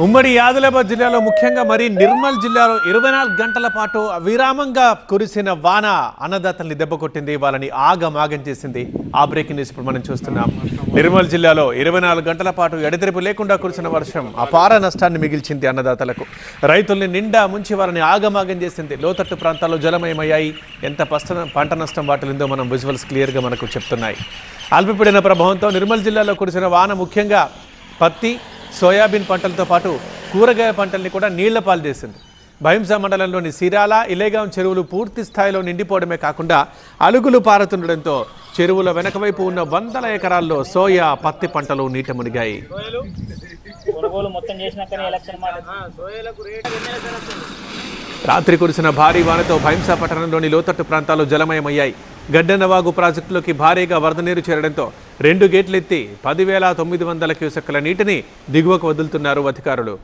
ఉమ్మడి ఆదిలాబాద్ జిల్లాలో ముఖ్యంగా మరి నిర్మల్ జిల్లాలో 24 గంటల పాటు విరామంగా కురిసిన వాన అన్నదాతల్ని దెబ్బకొట్టింది. వాళ్ళని ఆగమాగం చేసింది. ఆ బ్రేకింగ్ న్యూస్ ఇప్పుడు మనం చూస్తున్నాం. నిర్మల్ జిల్లాలో 24 గంటల పాటు ఎడతెరిపి లేకుండా కురిసిన వర్షం అపార నష్టాన్ని మిగిల్చింది అన్నదాతలకు. రైతుల్ని నిండా ముంచి వారిని ఆగమాగం చేసింది. లోతట్టు ప్రాంతాల్లో జలమయమయ్యాయి. ఎంత పంట నష్టం వాటిల్లిందో మనం విజువల్స్ క్లియర్గా మనకు చెప్తున్నాయి. అల్పపీడన ప్రభావంతో నిర్మల్ జిల్లాలో కురిసిన వాన ముఖ్యంగా పత్తి, సోయాబీన్ పంటలతో పాటు కూరగాయ పంటల్ని కూడా నీళ్ల పాలు చేసింది. భైంసా మండలంలోని సిరాల, ఇలేగాం చెరువులు పూర్తి స్థాయిలో నిండిపోవడమే కాకుండా అలుగులు పారుతుండడంతో చెరువుల వెనకవైపు ఉన్న 100 ఎకరాల్లో సోయా, పత్తి పంటలు నీట మునిగాయి. రాత్రి కురిసిన భారీ వానతో భైంసా పట్టణంలోని లోతట్టు ప్రాంతాలు జలమయమయ్యాయి. గడ్డనవాగు ప్రాజెక్టులోకి భారీగా వరద నీరు చేరడంతో 2 గేట్లెత్తి 10,900 క్యూసెక్కుల నీటిని దిగువకు వదులుతున్నారు అధికారులు.